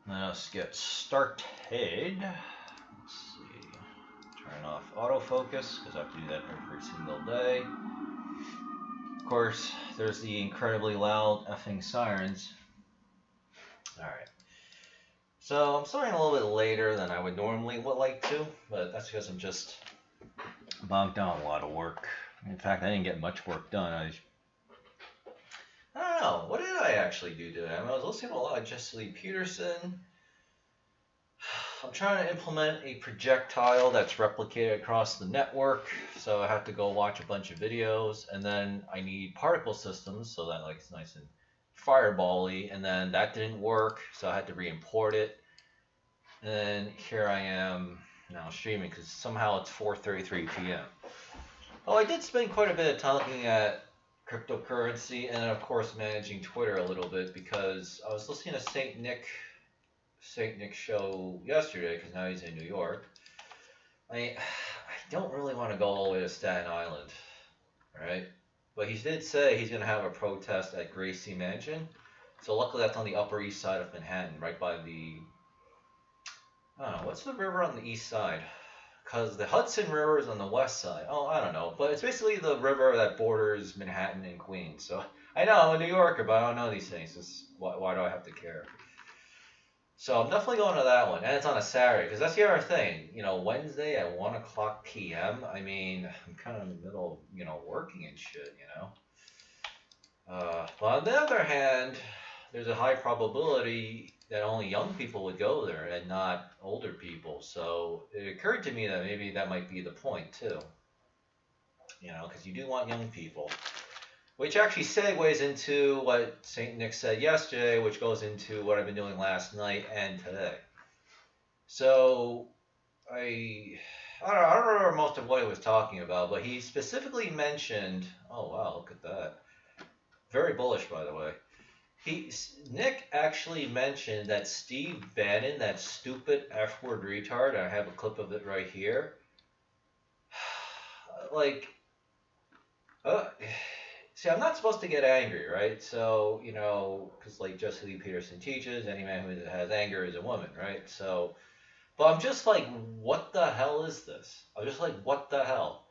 Let's get started. Let's see. Turn off autofocus because I have to do that every single day. Of course, there's the incredibly loud effing sirens. Alright. So I'm starting a little bit later than I would normally like to, but that's because I'm just bogged down a lot of work. In fact, I didn't get much work done. I don't know. What did I actually do today? I was listening to a lot of Jesse Lee Peterson. I'm trying to implement a projectile that's replicated across the network, so I have to go watch a bunch of videos, and then I need particle systems, so that it's nice and fireball-y, and then that didn't work, so I had to re-import it. And then here I am now streaming, because somehow it's 4:33 p.m. Oh, I did spend quite a bit of time looking at cryptocurrency, and of course managing Twitter a little bit, because I was listening to St. Nick's show yesterday, because now he's in New York. I don't really want to go all the way to Staten Island, right? But he did say he's going to have a protest at Gracie Mansion. So luckily that's on the Upper East Side of Manhattan, right by the, I don't know, what's the river on the east side? Because the Hudson River is on the west side. Oh, I don't know. But it's basically the river that borders Manhattan and Queens. So I know I'm a New Yorker, but I don't know these things. Why do I have to care? So I'm definitely going to that one. And it's on a Saturday. Because that's the other thing. You know, Wednesday at 1 o'clock p.m. I mean, I'm kind of in the middle of, you know, working and shit, you know. But on the other hand, there's a high probability that only young people would go there and not older people. So it occurred to me that maybe that might be the point too. You know, because you do want young people. Which actually segues into what St. Nick said yesterday, which goes into what I've been doing last night and today. So I don't remember most of what he was talking about, but he specifically mentioned, oh wow, look at that. Very bullish, by the way. Nick actually mentioned that Steve Bannon, that stupid F-word retard, I have a clip of it right here. See, I'm not supposed to get angry, right? So, you know, because like Jesse Lee Peterson teaches, any man who has anger is a woman, right? So, but I'm just like, what the hell is this? I'm just like, what the hell?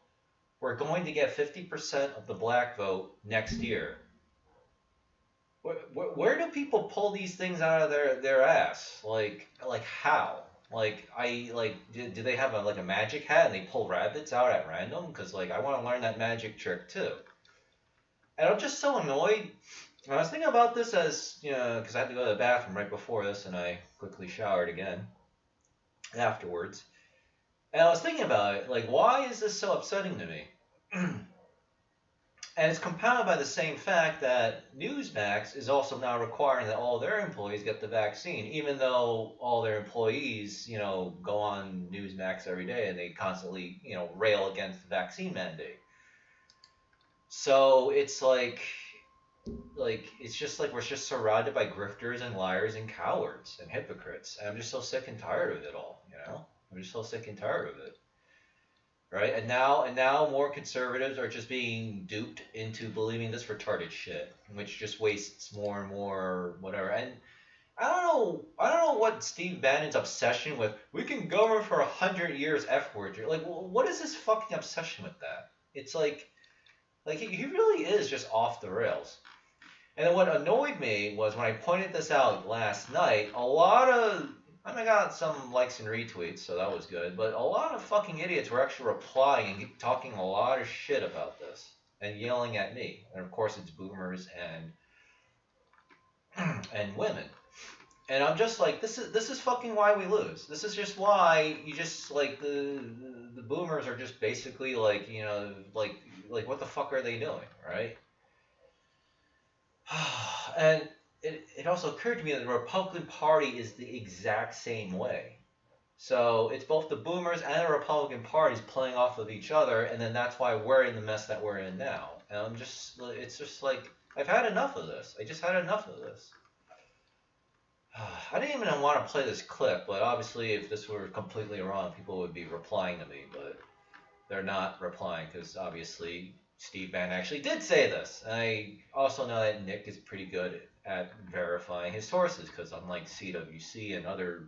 We're going to get 50% of the black vote next year. Where do people pull these things out of their ass? Like how? Do they have a magic hat and they pull rabbits out at random? Because like I want to learn that magic trick too. And I'm just so annoyed. And I was thinking about this as, you know, because I had to go to the bathroom right before this, and I quickly showered again afterwards. And I was thinking about it, like, why is this so upsetting to me? And it's compounded by the same fact that Newsmax is also now requiring that all their employees get the vaccine, even though all their employees, you know, go on Newsmax every day and they constantly, you know, rail against the vaccine mandate. So it's like it's just like we're just surrounded by grifters and liars and cowards and hypocrites. And I'm just so sick and tired of it all, you know? I'm just so sick and tired of it. Right? And now more conservatives are just being duped into believing this retarded shit, which just wastes more and more whatever. And I don't know what Steve Bannon's obsession with we can govern for 100 years F-word. Like, what is this fucking obsession with that? It's like he really is just off the rails. And then what annoyed me was when I pointed this out last night, I got some likes and retweets, so that was good, but a lot of fucking idiots were actually replying and talking a lot of shit about this and yelling at me. And of course it's boomers and women. And I'm just like, this is fucking why we lose. This is just why you just like the boomers are just basically like, you know, like what the fuck are they doing, right? And it also occurred to me that the Republican Party is the exact same way. So it's both the boomers and the Republican parties playing off of each other, and then that's why we're in the mess that we're in now. And it's just like, I've had enough of this. I just had enough of this. I didn't even want to play this clip, but obviously if this were completely wrong, people would be replying to me, but they're not replying because obviously Steve Bannon actually did say this. And I also know that Nick is pretty good at verifying his sources, because unlike CWC and other,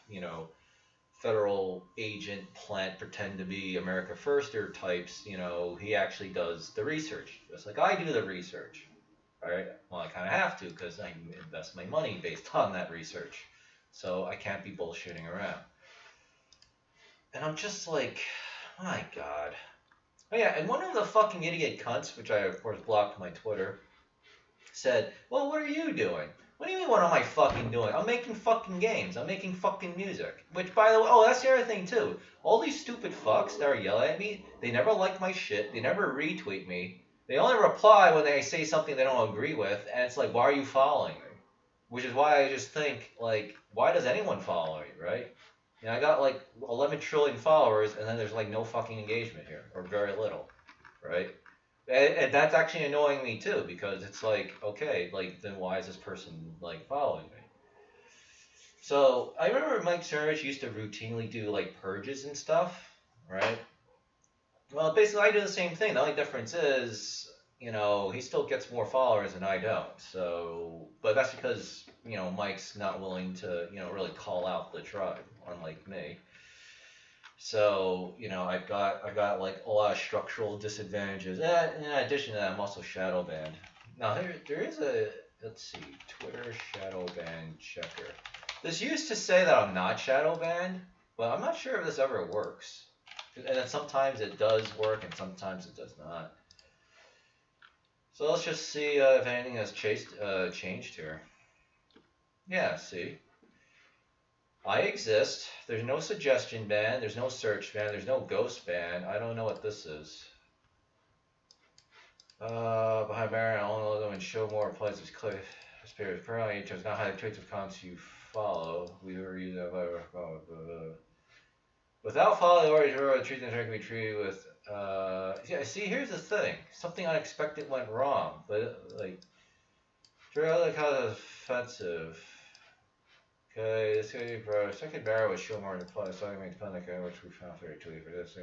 you know, federal agent plant pretend to be America Firster types, you know, he actually does the research, just like I do the research. All right. Well, I kind of have to because I invest my money based on that research, so I can't be bullshitting around. And I'm just like, my God. Oh yeah, and one of the fucking idiot cunts, which I of course blocked my Twitter, said, well, what are you doing? What do you mean what am I fucking doing? I'm making fucking games. I'm making fucking music. Which, by the way, oh, that's the other thing too. All these stupid fucks that are yelling at me, they never like my shit. They never retweet me. They only reply when they say something they don't agree with, and it's like, why are you following me? Which is why I just think, like, why does anyone follow me, right? You know, I got like 11 trillion followers, and then there's like no fucking engagement here, or very little, right? And that's actually annoying me too, because it's like, okay, like, then why is this person like following me? So I remember Mike Cernovich used to routinely do like purges and stuff, right? Well, basically I do the same thing. The only difference is, you know, he still gets more followers and I don't. So, but that's because, you know, Mike's not willing to, you know, really call out the tribe, unlike me. So, you know, I've got like a lot of structural disadvantages. In addition to that, I'm also shadow banned. Now there is a, let's see, Twitter shadow ban checker. This used to say that I'm not shadow banned, but I'm not sure if this ever works. And then sometimes it does work, and sometimes it does not. So let's just see if anything has changed here. Yeah, see. I exist. There's no suggestion ban. There's no search ban. There's no ghost ban. I don't know what this is. Behind Baron, I only know and show more replies as clear. Spirit currently does not hide traits of comments you follow. We were using without following the orders, treat them can be treated with. Yeah. See, here's the thing. Something unexpected went wrong, but like, for other kind of offensive. Okay, this could be for second barrel with show more than plus, so I mean, depending on which we found 32 for this.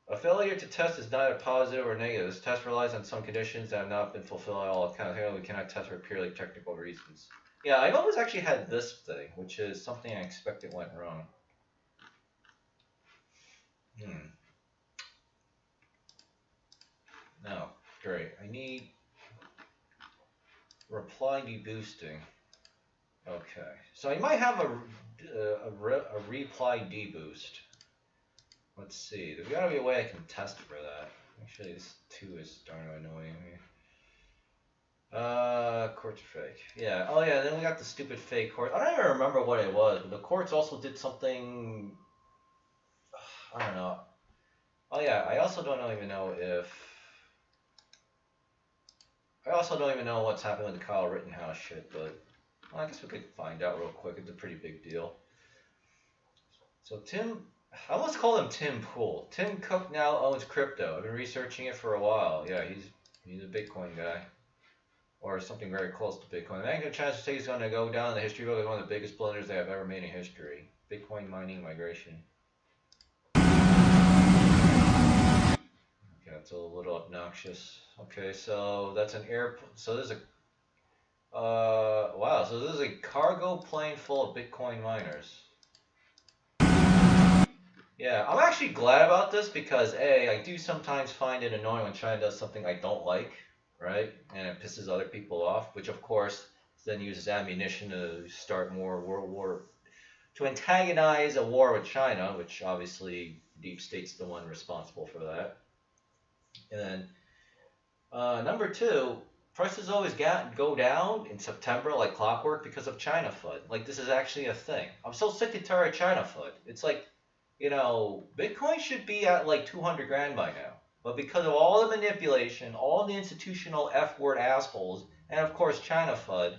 A failure to test is neither positive or negative. This test relies on some conditions that have not been fulfilled at all. We cannot test for purely technical reasons. Yeah, I've always actually had this thing, which is something I expected went wrong. No, great. I need reply deboosting. Okay, so I might have a reply deboost. Let's see. There's gotta be a way I can test for that. Actually, this 2 is darn annoying me. Courts are fake. Yeah. Oh yeah. Then we got the stupid fake court. I don't even remember what it was, but the courts also did something. I don't know. Oh yeah. I also don't even know if. I also don't even know what's happening with the Kyle Rittenhouse shit, but well, I guess we could find out real quick. It's a pretty big deal. So Tim, I almost call him Tim Pool. Tim Cook now owns crypto. I've been researching it for a while. Yeah, he's a Bitcoin guy, or something very close to Bitcoin. The Bank of China State is going to go down in the history book as one of the biggest blunders they have ever made in history. Bitcoin mining migration. Okay, that's a little obnoxious. Okay, so that's an airport. So there's a wow. So this is a cargo plane full of Bitcoin miners. Yeah, I'm actually glad about this because A, I do sometimes find it annoying when China does something I don't like, right? And it pisses other people off, which of course then uses ammunition to start more to antagonize a war with China, which obviously Deep State's the one responsible for that. And then number 2, prices always go down in September like clockwork because of China FUD. Like, this is actually a thing. I'm so sick and tired of China FUD. It's like, you know, Bitcoin should be at like 200 grand by now. But because of all the manipulation, all the institutional F-word assholes, and of course China FUD,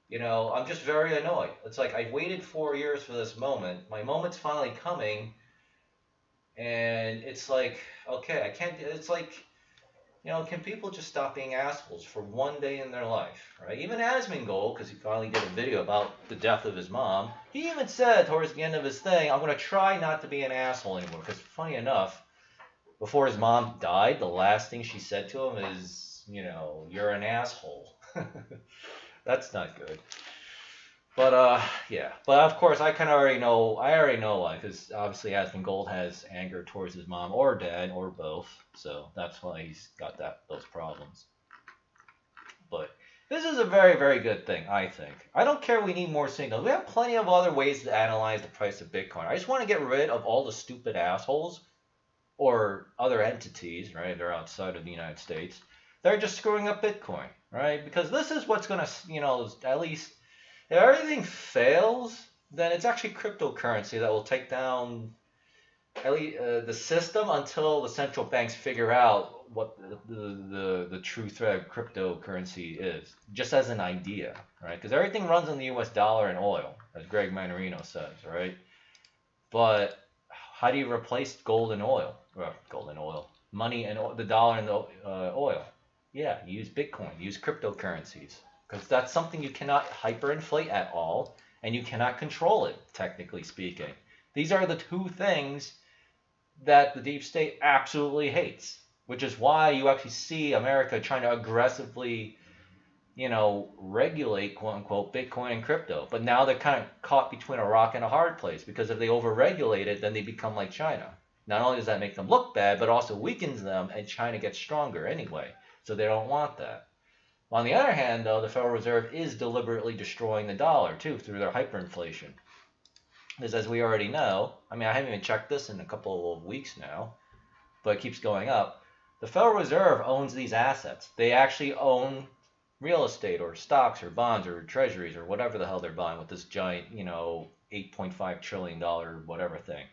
you know, I'm just very annoyed. It's like I waited 4 years for this moment. My moment's finally coming. And it's like, okay, I can't, it's like, you know, can people just stop being assholes for one day in their life, right? Even Asmongold, because he finally did a video about the death of his mom, he even said towards the end of his thing, I'm going to try not to be an asshole anymore. Because funny enough, Before his mom died, the last thing she said to him is, you're an asshole. That's not good. But yeah. But of course, I kind of already know. I already know why, because obviously Aspen Gold has anger towards his mom or dad or both. So that's why he's got those problems. But this is a very, very good thing, I think. I don't care we need more signals. We have plenty of other ways to analyze the price of Bitcoin. I just want to get rid of all the stupid assholes or other entities, right? They're outside of the United States. They're just screwing up Bitcoin, right? Because this is what's going to, at least if everything fails, then it's actually cryptocurrency that will take down at least, the system until the central banks figure out what the true threat of cryptocurrency is, just as an idea, right? Because everything runs on the U.S. dollar and oil, as Greg Manarino says, right? But how do you replace gold and oil? Well, gold and oil, money and the dollar and the oil? Yeah, use Bitcoin, use cryptocurrencies, because that's something you cannot hyperinflate at all, and you cannot control it, technically speaking. These are the two things that the deep state absolutely hates, which is why you actually see America trying to aggressively, regulate, quote unquote, Bitcoin and crypto. But now they're kind of caught between a rock and a hard place, because if they overregulate it, then they become like China. Not only does that make them look bad, but also weakens them, and China gets stronger anyway. So they don't want that. On the other hand, though, the Federal Reserve is deliberately destroying the dollar, too, through their hyperinflation. Because as we already know, I haven't even checked this in a couple of weeks now, but it keeps going up. The Federal Reserve owns these assets. They actually own real estate or stocks or bonds or treasuries or whatever the hell they're buying with this giant, $8.5 trillion whatever thing.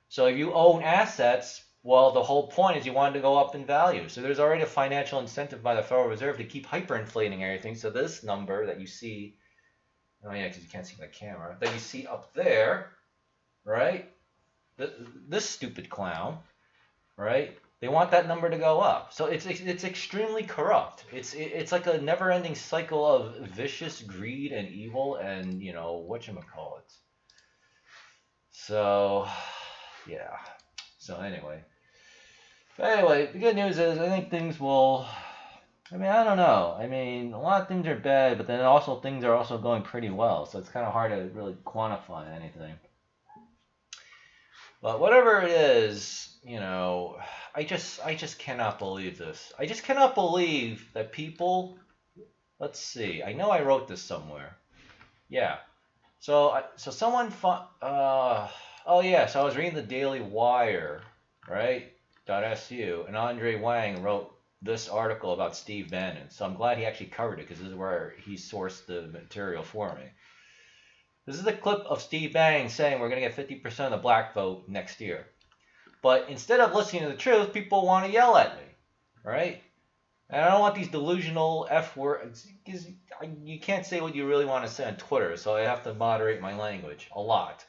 So if you own assets, well, the whole point is you want it to go up in value. So there's already a financial incentive by the Federal Reserve to keep hyperinflating everything. So this number that you see, oh yeah, because you can't see my camera, that you see up there, right? This stupid clown, right? They want that number to go up. So it's extremely corrupt. It's like a never-ending cycle of vicious greed and evil and, whatchamacallit. So, yeah. So anyway, the good news is I think things will. I don't know. A lot of things are bad, but then also things are also going pretty well. So it's kind of hard to really quantify anything. But whatever it is, I just cannot believe this. I just cannot believe that people. Let's see. I know I wrote this somewhere. Yeah. So someone. Oh yeah. So I was reading the Daily Wire, right? .su, and Andre Wang wrote this article about Steve Bannon. So I'm glad he actually covered it, because this is where he sourced the material for me. This is a clip of Steve Bannon saying we're going to get 50% of the black vote next year. But instead of listening to the truth, people want to yell at me, right? And I don't want these delusional F words, because you can't say what you really want to say on Twitter, so I have to moderate my language a lot,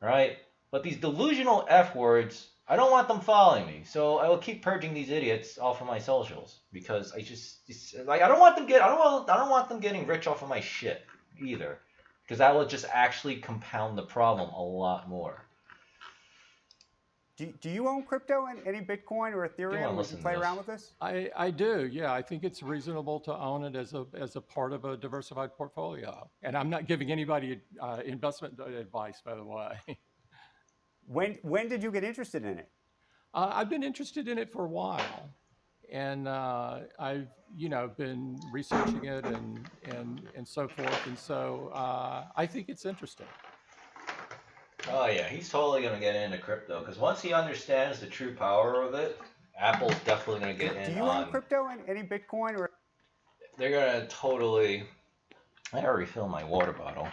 right? But these delusional F words, I don't want them following me, so I will keep purging these idiots off of my socials, because I don't want them getting rich off of my shit either, because that will just actually compound the problem a lot more. Do you own crypto and any Bitcoin or Ethereum? Would you play around with this? I do. Yeah, I think it's reasonable to own it as a part of a diversified portfolio. And I'm not giving anybody investment advice, by the way. When did you get interested in it? I've been interested in it for a while, and I've been researching it and so forth. And so I think it's interesting. Oh yeah, he's totally gonna get into crypto, because once he understands the true power of it, Apple's definitely gonna get in. Do you own crypto and any Bitcoin or? They're gonna totally. I gotta refill my water bottle.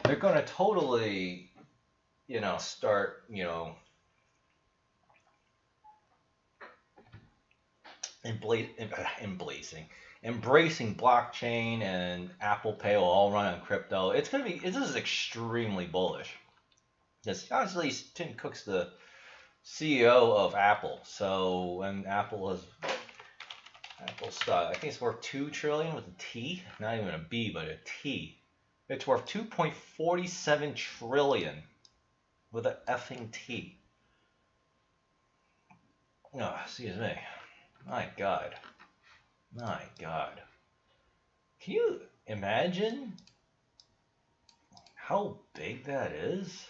They're gonna totally, start, embracing blockchain, and Apple Pay will all run on crypto. This is extremely bullish. Yes, honestly, Tim Cook's the CEO of Apple. So when Apple stock, I think it's worth $2 trillion with a T, not even a B, but a T. It's worth 2.47 trillion with an effing T. Oh, excuse me. My God. My God. Can you imagine how big that is?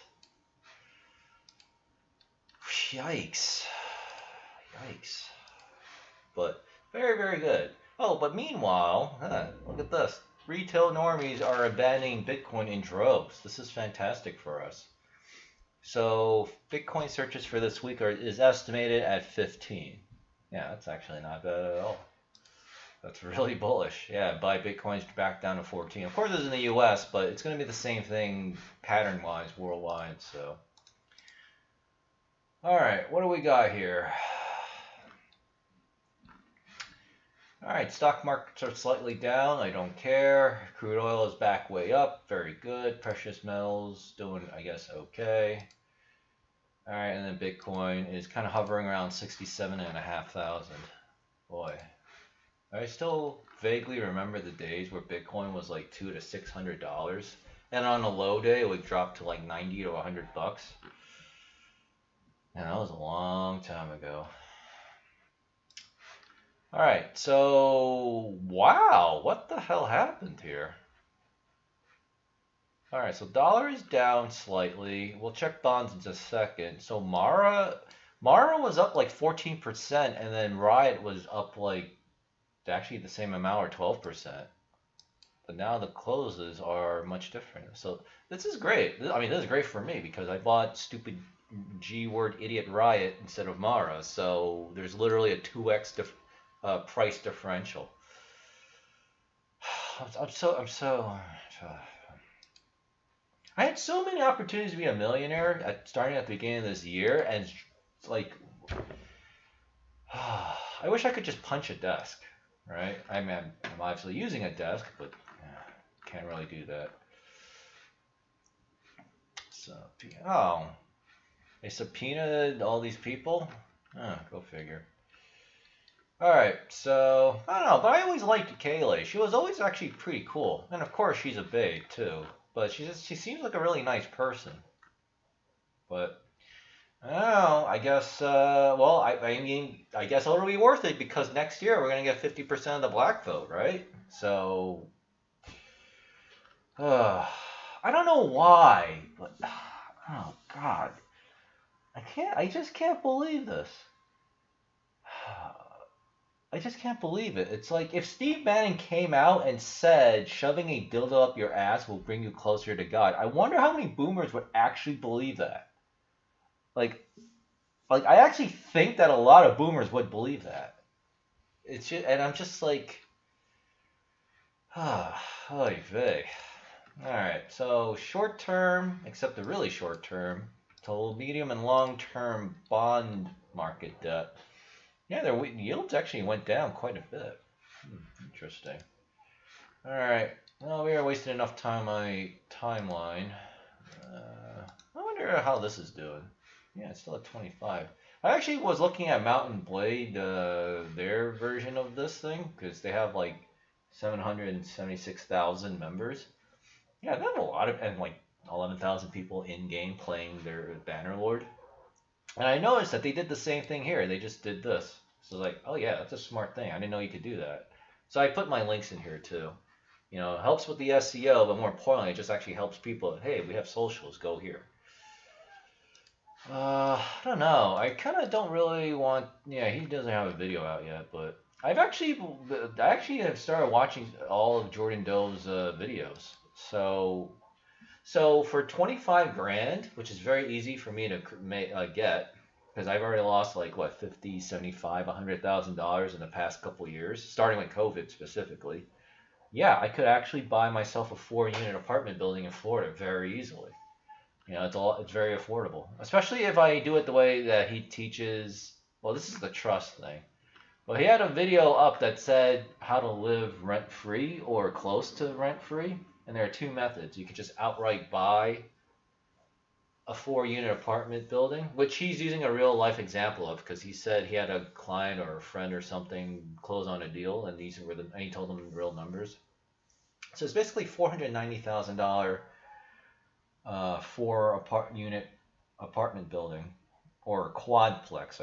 Yikes. Yikes. But very, very good. Oh, but meanwhile, look at this. Retail normies are abandoning Bitcoin in droves. This is fantastic for us. So Bitcoin searches for this week is estimated at 15. Yeah, that's actually not bad at all. That's really bullish. Yeah, buy Bitcoins back down to 14. Of course, this is in the U.S., but it's going to be the same thing pattern-wise worldwide. So, all right, what do we got here? All right, stock markets are slightly down. I don't care. Crude oil is back way up. Very good. Precious metals doing, I guess, okay. All right, and then Bitcoin is kind of hovering around 67,500. Boy, I still vaguely remember the days where Bitcoin was like $200 to $600, and on a low day it would drop to like 90 to $100. And that was a long time ago. All right, so wow, what the hell happened here? All right, so dollar is down slightly. We'll check bonds in just a second. So Mara was up like 14%, and then Riot was up like actually the same amount or 12%. But now the closes are much different. So this is great. I mean, this is great for me because I bought stupid G-word idiot Riot instead of Mara. So there's literally a 2x price differential. I had so many opportunities to be a millionaire starting at the beginning of this year, and it's like, I wish I could just punch a desk, right? I mean, I'm obviously using a desk, but can't really do that. So, oh, they subpoenaed all these people? Oh, go figure. All right, so, I don't know, but I always liked Kayleigh. She was always actually pretty cool. And of course, she's a babe, too. But she seems like a really nice person. But, I don't know, I guess, well, I mean, I guess it'll be worth it because next year we're going to get 50% of the black vote, right? So, I don't know why, but, oh, God. I just can't believe this. I just can't believe it. It's like if Steve Bannon came out and said shoving a dildo up your ass will bring you closer to God. I wonder how many boomers would actually believe that. Like I actually think that a lot of boomers would believe that. It's just, and I'm just like, oy vey. All right, so short term, except the really short term, total medium and long term bond market debt. Yeah, their yields actually went down quite a bit. Interesting. All right. Well, we are wasting enough time on my timeline. I wonder how this is doing. Yeah, it's still at 25. I actually was looking at Mountain Blade, their version of this thing, because they have like 776,000 members. Yeah, they have a lot of, and like 11,000 people in game playing their Bannerlord. And I noticed that they did the same thing here. They just did this. So like, oh yeah, that's a smart thing. I didn't know you could do that. So I put my links in here too. You know, it helps with the SEO, but more importantly, it just actually helps people. Hey, we have socials. Go here. I don't know. I kind of don't really want. Yeah, he doesn't have a video out yet, but I actually have started watching all of Jordan Doe's videos. So for 25 grand, which is very easy for me to get, because I've already lost like what 50, 75, $100,000 in the past couple years, starting with COVID specifically. Yeah, I could actually buy myself a 4-unit apartment building in Florida very easily. You know, it's very affordable, especially if I do it the way that he teaches. Well, this is the trust thing. Well, he had a video up that said how to live rent-free or close to rent-free. And there are two methods. You could just outright buy a 4-unit apartment building, which he's using a real life example of because he said he had a client or a friend or something close on a deal, and and he told them real numbers. So it's basically $490,000 4-unit apartment building or quadplex,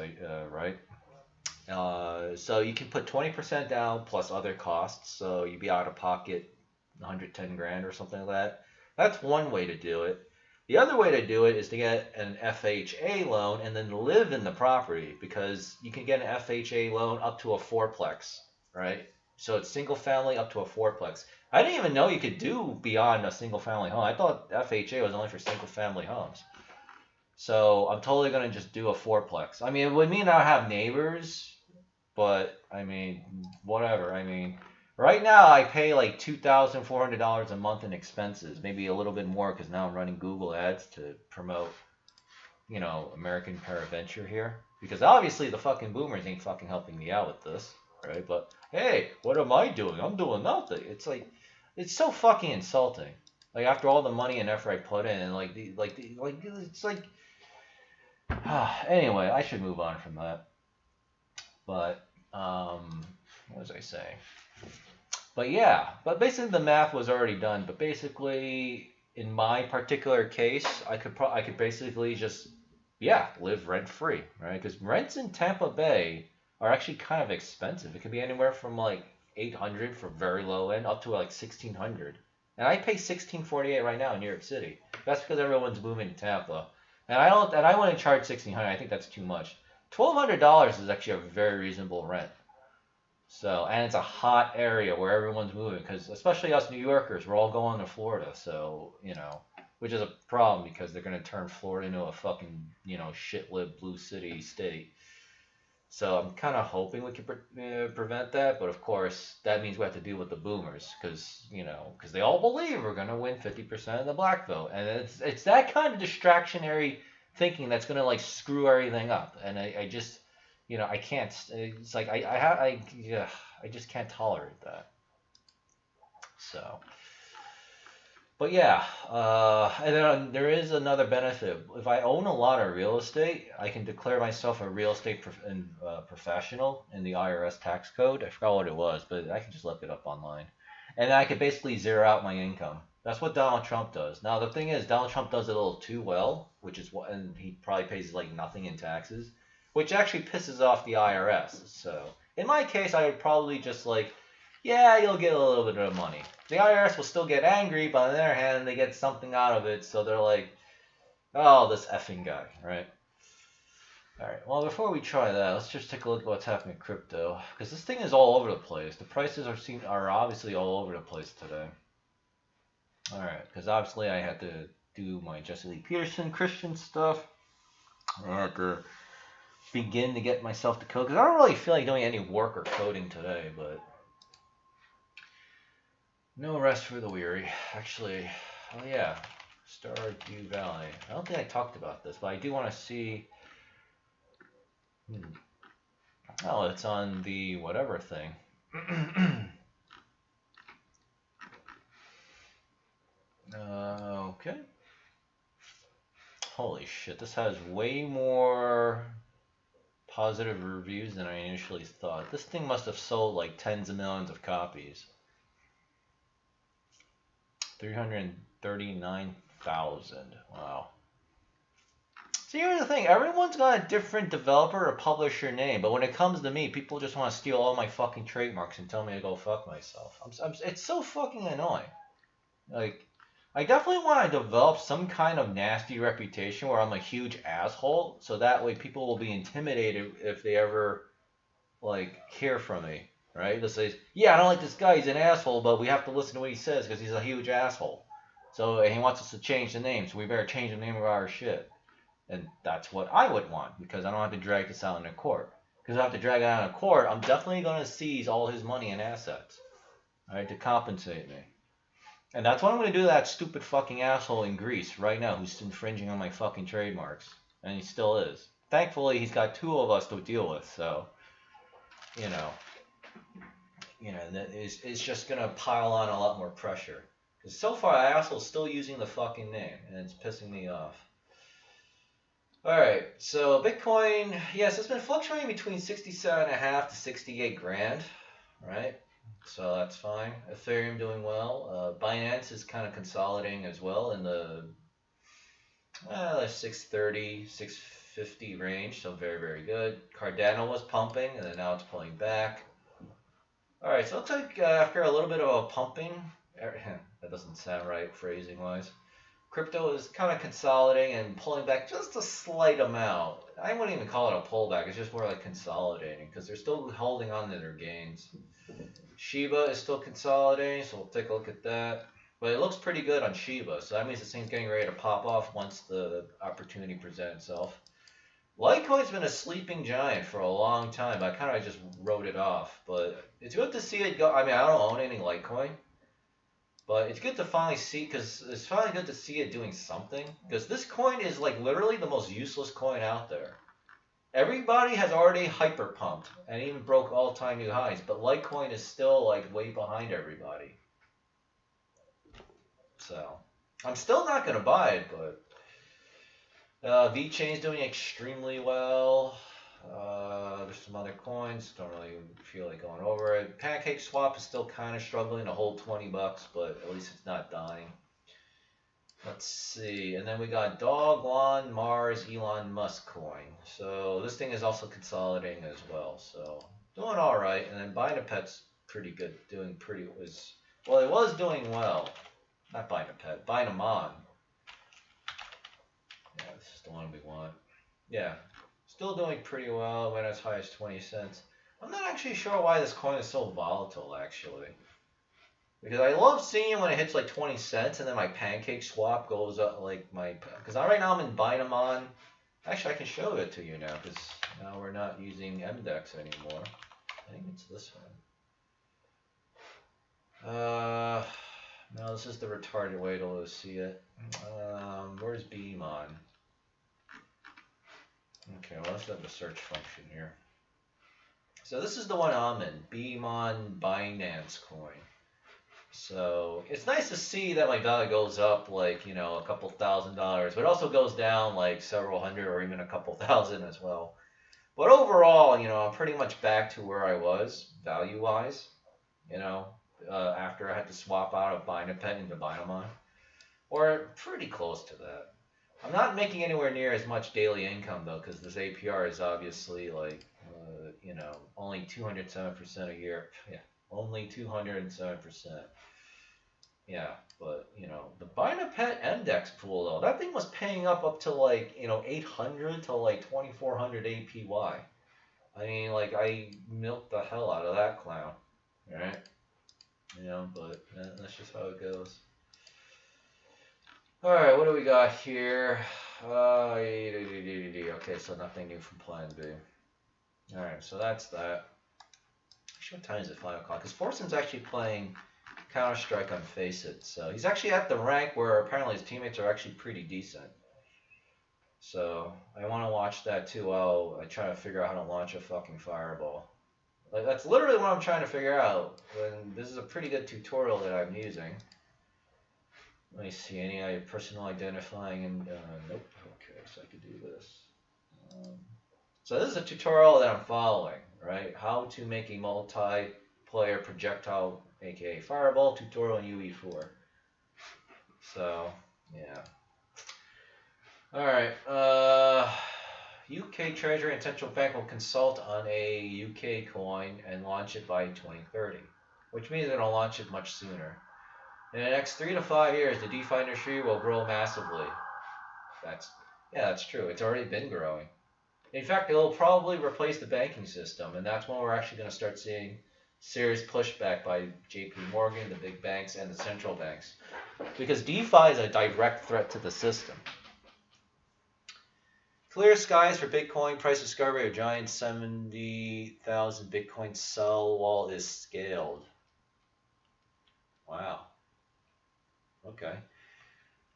right? So you can put 20% down plus other costs. So you'd be out of pocket 110 grand or something like that. That's one way to do it. The other way to do it is to get an FHA loan and then live in the property, because you can get an FHA loan up to a fourplex, right? So it's single family up to a fourplex. I didn't even know you could do beyond a single family home. I thought FHA was only for single family homes. So I'm totally going to just do a fourplex. I mean, it would mean I have neighbors, but I mean, whatever. I mean, right now I pay like $2,400 a month in expenses, maybe a little bit more because now I'm running Google ads to promote, American Paraventure here. Because obviously the fucking boomers ain't fucking helping me out with this, right? But hey, what am I doing? I'm doing nothing. It's like, it's so fucking insulting. Like after all the money and effort I put in, and it's like. Anyway, I should move on from that. But what was I saying? But yeah, but basically the math was already done. But basically, in my particular case, I could basically just live rent free, right? Because rents in Tampa Bay are actually kind of expensive. It could be anywhere from like 800 for very low end up to like 1600. And I pay 1648 right now in New York City. That's because everyone's moving to Tampa. And I wouldn't charge 1600. I think that's too much. $1,200 is actually a very reasonable rent. So, and it's a hot area where everyone's moving, because especially us New Yorkers, we're all going to Florida. So, which is a problem because they're going to turn Florida into a fucking, shit-lived blue city state. So I'm kind of hoping we can prevent that, but of course that means we have to deal with the boomers, because they all believe we're gonna win 50% of the black vote, and it's that kind of distractionary thinking that's gonna like screw everything up, and I just I can't. It's like I just can't tolerate that. So. But yeah, and then there is another benefit. If I own a lot of real estate, I can declare myself a real estate professional in the IRS tax code. I forgot what it was, but I can just look it up online. And I could basically zero out my income. That's what Donald Trump does. Now, the thing is, Donald Trump does it a little too well, and he probably pays like nothing in taxes, which actually pisses off the IRS. So in my case, I would probably just like, yeah, you'll get a little bit of money. The IRS will still get angry, but on the other hand, they get something out of it, so they're like, oh, this effing guy, right? Alright, well, before we try that, let's just take a look at what's happening in crypto, because this thing is all over the place. The prices are obviously all over the place today. Alright, because obviously I had to do my Jesse Lee Peterson Christian stuff. I had to begin to get myself to code, because I don't really feel like doing any work or coding today, but no rest for the weary. Actually, oh yeah, Stardew Valley. I don't think I talked about this, but I do want to see. Oh, it's on the whatever thing. Okay. Holy shit, this has way more positive reviews than I initially thought. This thing must have sold like tens of millions of copies. 339,000. Wow. So here's the thing. Everyone's got a different developer or publisher name, but when it comes to me, people just want to steal all my fucking trademarks and tell me to go fuck myself. It's so fucking annoying. Like, I definitely want to develop some kind of nasty reputation where I'm a huge asshole, so that way people will be intimidated if they ever, like, hear from me. Right? They'll say, yeah, I don't like this guy, he's an asshole, but we have to listen to what he says because he's a huge asshole. So he wants us to change the name, so we better change the name of our shit. And that's what I would want, because I don't have to drag this out in court. Because if I have to drag it out in court, I'm definitely going to seize all his money and assets. Alright, to compensate me. And that's what I'm going to do to that stupid fucking asshole in Greece right now who's infringing on my fucking trademarks. And he still is. Thankfully, he's got two of us to deal with, so, it's just going to pile on a lot more pressure. Because so far, that asshole's still using the fucking name, and it's pissing me off. Alright, so Bitcoin, yes, it's been fluctuating between 67.5 to 68 grand, right? So that's fine. Ethereum doing well. Binance is kind of consolidating as well in the 630, 50 range, so very, very good. Cardano was pumping, and then now it's pulling back. All right, so it looks like after a little bit of a pumping, that doesn't sound right phrasing-wise, crypto is kind of consolidating and pulling back just a slight amount. I wouldn't even call it a pullback. It's just more like consolidating because they're still holding on to their gains. Shiba is still consolidating, so we'll take a look at that. But it looks pretty good on Shiba, so that means this thing's getting ready to pop off once the opportunity presents itself. Litecoin's been a sleeping giant for a long time. I kind of just wrote it off, but it's good to see it go. I mean, I don't own any Litecoin, but it's good to finally see, because it's finally good to see it doing something. Because this coin is like literally the most useless coin out there. Everybody has already hyper pumped and even broke all-time new highs, but Litecoin is still like way behind everybody. So I'm still not gonna buy it, but VeChain's doing extremely well. There's some other coins, don't really feel like going over it. PancakeSwap is still kind of struggling to hold 20 bucks, but at least it's not dying. Let's see, and then we got Dogwon Mars Elon Musk coin. So this thing is also consolidating as well. So doing all right, and then Binapet's pretty good, doing pretty well. It was doing well, not Binapet, Binamon. Yeah, this is the one we want. Yeah, still doing pretty well. Went as high as 20 cents. I'm not actually sure why this coin is so volatile, actually. Because I love seeing when it hits like 20 cents and then my PancakeSwap goes up like my... Because right now I'm in Binamon. Actually, I can show it to you now because now we're not using MDEX anymore. I think it's this one. No, this is the retarded way to see it. Where's Beamon? Okay, well, let's have the search function here. So this is the one I'm in, Beamon Binance coin. So it's nice to see that my value goes up like, you know, a couple $1,000s, but it also goes down like several hundred or even a couple thousand as well. But overall, you know, I'm pretty much back to where I was value-wise, you know, after I had to swap out of Binapet into Binamon, or pretty close to that. I'm not making anywhere near as much daily income though, because this APR is obviously like, you know, only 207% a year. Yeah, only 207%. Yeah, but you know, the Binapet index pool though, that thing was paying up to like, you know, 800 to like 2400 APY. I mean, like I milked the hell out of that clown, right? You know, but that's just how it goes. All right, what do we got here? Okay, so nothing new from Plan B. All right, so that's that. Actually, what time is it? 5 o'clock. Because Forson's actually playing Counter-Strike on Faceit, so he's actually at the rank where apparently his teammates are actually pretty decent. So I want to watch that too while I try to figure out how to launch a fucking fireball. Like, that's literally what I'm trying to figure out. When this is a pretty good tutorial that I'm using. Let me see, any personal identifying and nope. Okay, so I could do this. So this is a tutorial that I'm following, right? How to make a multiplayer projectile, aka fireball tutorial in UE4. So yeah. All right. UK Treasury and Central Bank will consult on a UK coin and launch it by 2030, which means it'll launch it much sooner. In the next 3 to 5 years, the DeFi industry will grow massively. That's true. It's already been growing. In fact, it'll probably replace the banking system, and that's when we're actually going to start seeing serious pushback by JP Morgan, the big banks, and the central banks. Because DeFi is a direct threat to the system. Clear skies for Bitcoin. Price discovery of giant 70,000 Bitcoin sell wall is scaled. Wow. Okay.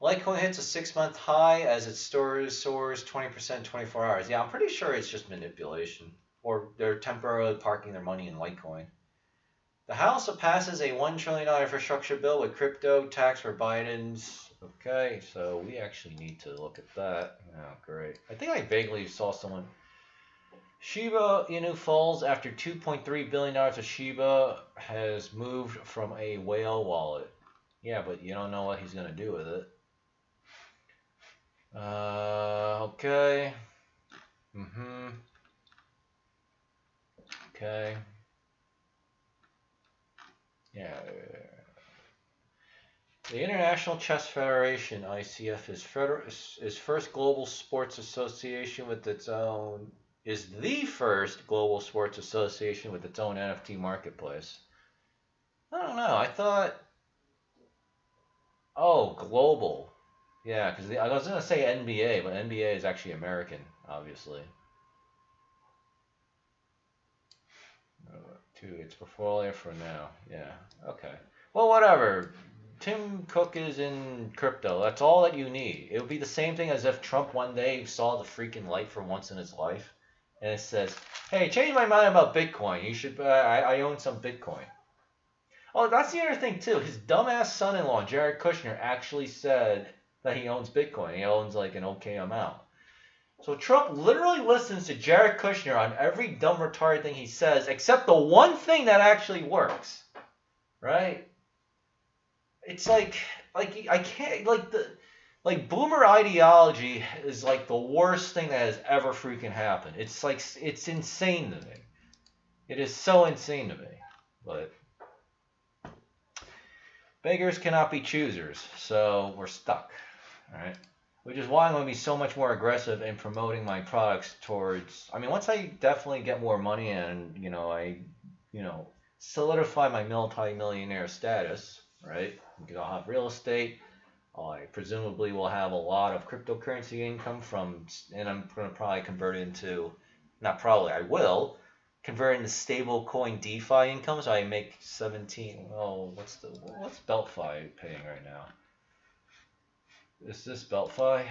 Litecoin hits a 6-month high as it soars 20% in 24 hours. Yeah, I'm pretty sure it's just manipulation. Or they're temporarily parking their money in Litecoin. The House passes a $1 trillion infrastructure bill with crypto tax for Biden's. Okay, so we actually need to look at that. Oh, great. I think I vaguely saw someone. Shiba Inu falls after $2.3 billion of Shiba has moved from a whale wallet. Yeah, but you don't know what he's going to do with it. Okay. Mm-hmm. Okay. Yeah. The International Chess Federation, ICF, is first global sports association with its own is the first global sports association with its own NFT marketplace. I don't know. I thought, oh, global. Yeah, because I was gonna say NBA, but NBA is actually American, obviously. To its portfolio for now. Yeah. Okay. Well, whatever. Tim Cook is in crypto. That's all that you need. It would be the same thing as if Trump one day saw the freaking light for once in his life, and it says, "Hey, change my mind about Bitcoin. You should. I own some Bitcoin." Oh, that's the other thing too. His dumbass son-in-law, Jared Kushner, actually said that he owns Bitcoin. He owns like an okay amount. So Trump literally listens to Jared Kushner on every dumb retarded thing he says, except the one thing that actually works, right? It's like I can't like boomer ideology is like the worst thing that has ever freaking happened. It's like it's insane to me. It is so insane to me. But beggars cannot be choosers, so we're stuck. All right. Which is why I'm going to be so much more aggressive in promoting my products towards. I mean, once I definitely get more money and I solidify my multi-millionaire status, right? Because I'll have real estate. I presumably will have a lot of cryptocurrency income from, and I'm going to probably convert it into, not probably, I will convert into stable coin DeFi income. So I make 17. Oh, what's BeltFi paying right now? Is this BeltFi?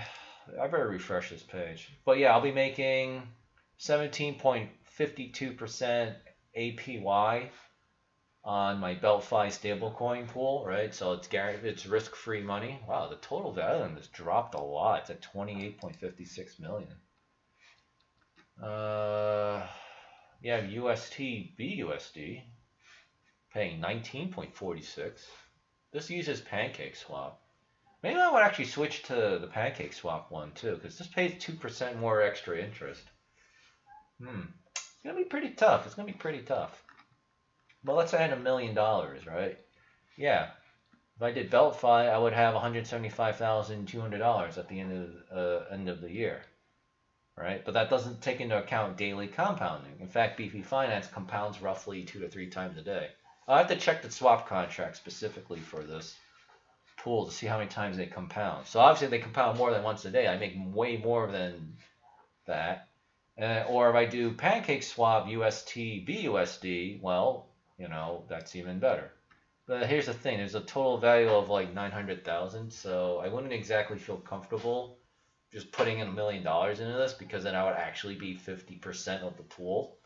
I better refresh this page. But yeah, I'll be making 17.52% APY on my BeltFi stablecoin pool, right? So it's guaranteed, it's risk-free money. Wow, the total value on this dropped a lot. It's at 28.56 million. Yeah, UST BUSD paying 19.46. This uses PancakeSwap. Maybe I would actually switch to the PancakeSwap one too, because this pays 2% more extra interest. It's gonna be pretty tough. It's gonna be pretty tough. But let's add $1 million, right? Yeah. If I did BeltFi, I would have $175,200 at the end of the year, right? But that doesn't take into account daily compounding. In fact, BP Finance compounds roughly 2 to 3 times a day. I'll have to check the swap contract specifically for this pool to see how many times they compound. So obviously they compound more than once a day. I make way more than that. Or if I do PancakeSwap UST BUSD, well, that's even better. But here's the thing: there's a total value of like 900,000, so I wouldn't exactly feel comfortable just putting in $1 million into this, because then I would actually be 50% of the pool.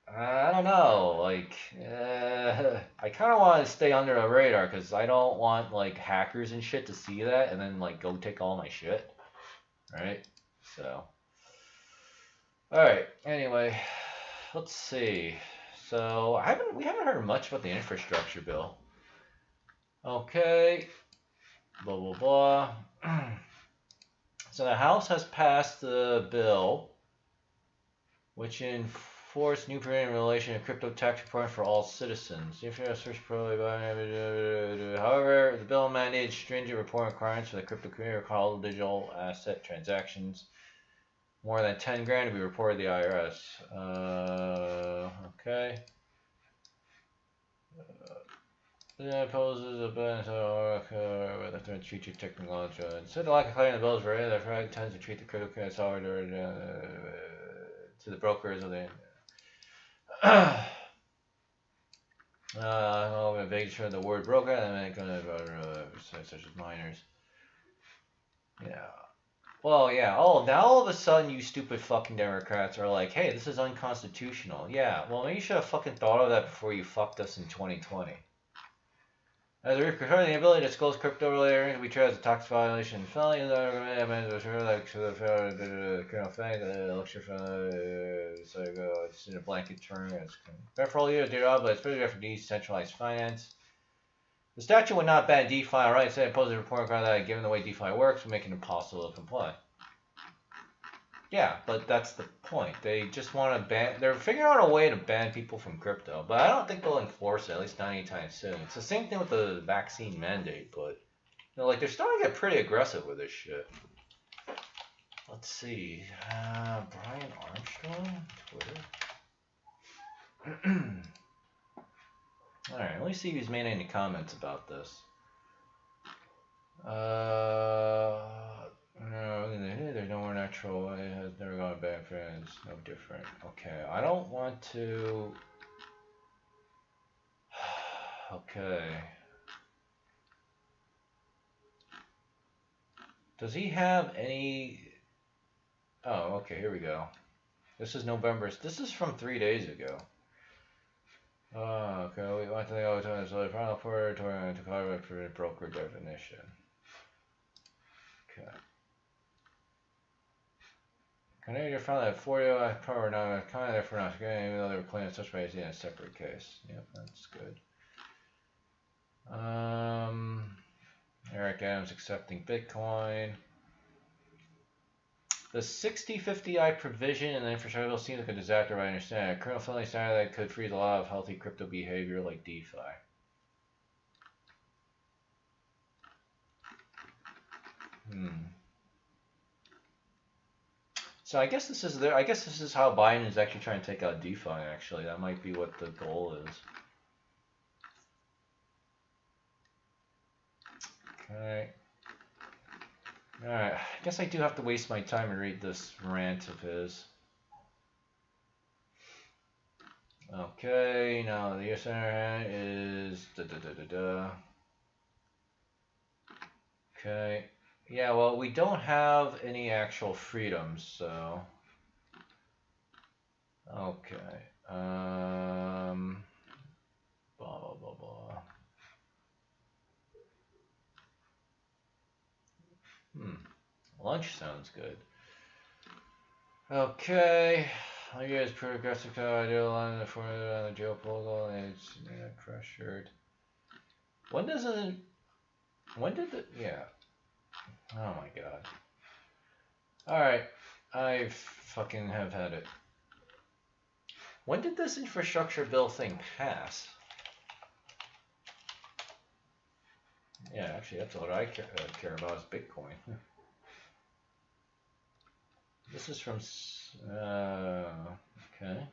I don't know, like, I kind of want to stay under the radar, because I don't want, like, hackers and shit to see that, and then, like, go take all my shit, right? So, alright, anyway, let's see. So, we haven't heard much about the infrastructure bill. Okay, blah, blah, blah. So the House has passed the bill, which enforce new provision in relation to crypto tax reporting for all citizens. However, the bill mandates stringent reporting requirements for the crypto community for all digital asset transactions. More than 10 grand to be reported to the IRS. Okay. That poses a benefit to treat your technology. So the lack of clarity in the bills for the frag tends to treat the cryptocurrency software to the brokers of the making sure the word broker and such as minors. Yeah. Well, yeah. Oh, now all of a sudden you stupid fucking Democrats are like, hey, this is unconstitutional. Yeah. Well, maybe you should have fucking thought of that before you fucked us in 2020. As a regarding the ability to disclose crypto-related earnings will be treated as a tax violation. Felony is it's in a blanket term. For all years, but it's pretty for decentralized finance. The statute would not ban DeFi, right? Instead, it imposes a report requirement that, given the way DeFi works, would make it impossible to comply. Yeah, but that's the point. They just want to ban. They're figuring out a way to ban people from crypto, but I don't think they'll enforce it. At least not anytime soon. It's the same thing with the vaccine mandate, but like they're starting to get pretty aggressive with this shit. Let's see. Brian Armstrong, Twitter. All right, let me see if he's made any comments about this. No, there's no more natural way. It has never gone bad for it. It's no different. Okay, I don't want to. Okay. Does he have any? Oh, okay. Here we go. This is November. This is from 3 days ago. Oh, okay. We want to go to the final port to cover for broker definition. Okay. Canadian found that 40 power now kind of there for not getting, even though they were claiming such ways in a separate case. Yep, that's good. Eric Adams accepting Bitcoin. The 6050I provision in the infrastructure bill seems like a disaster, I understand. A kernel-friendly standard that could freeze a lot of healthy crypto behavior like DeFi. So I guess this is how Biden is actually trying to take out DeFi. Actually, that might be what the goal is. Okay. All right. I guess I do have to waste my time and read this rant of his. Okay. Now the US Internet is Okay. Yeah, well, we don't have any actual freedoms, so... Okay. Blah, blah, blah, blah. Lunch sounds good. Okay. You guys pretty aggressive idea line for the geopolitical and it's pressured. When did the... Yeah. Oh my god. Alright, I fucking have had it. When did this infrastructure bill thing pass? Yeah, actually that's what I care about is Bitcoin. This is from... okay.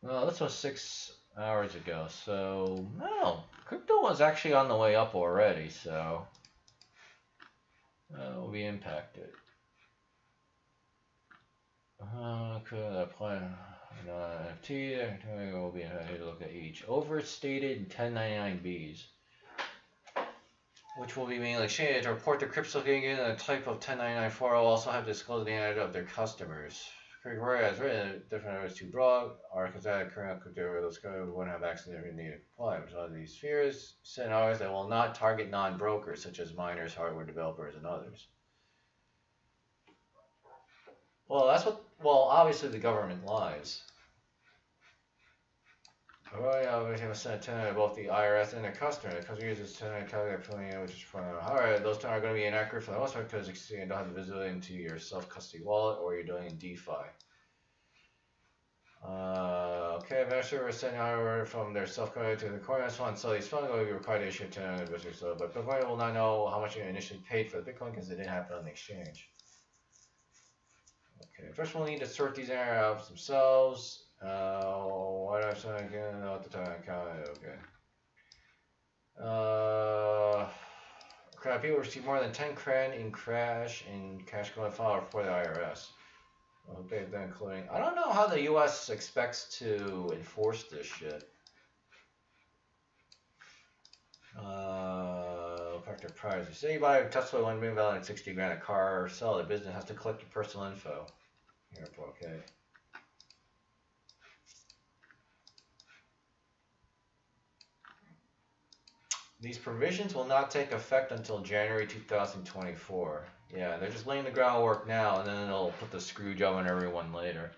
Well, this was 6 hours ago, so... No, crypto was actually on the way up already, so... will be impacted. Could apply NFT, will be impacted. Look at each. Overstated 1099Bs. Which will be mainly exchanged to report the crypto getting in a type of 1099-4 will also have to disclose the identity of their customers. Roy has written different areas too broad. Our considered current crypto those code wouldn't have access to need to comply, which are these fears scenarios that will not target non-brokers such as miners, hardware developers, and others. Well, that's what. Well, obviously the government lies. Roy obviously was sent to both the IRS and the customer. The customer uses to calculate which is alright. Those are going to be inaccurate for the most part because you don't have the visibility into your self-custody wallet or you're doing in DeFi. Okay, eventually we're sending hardware from their self-custody to the coin. That's one. So these funds will be required to issue to an individual. So, but Bitcoin will not know how much you initially paid for the Bitcoin because it didn't happen on the exchange. Okay, first we'll need to sort these out themselves. What I said again at the time I counted. Okay. Crap, people receive more than 10 cred in cash going file for the IRS. Okay, then including. I don't know how the U.S. expects to enforce this shit. Factor privacy. Say you buy a Tesla $1 million value at 60 grand a car or sell, the business has to collect your personal info. Here, okay. These provisions will not take effect until January 2024. Yeah, they're just laying the groundwork now, and then they'll put the screw job on everyone later.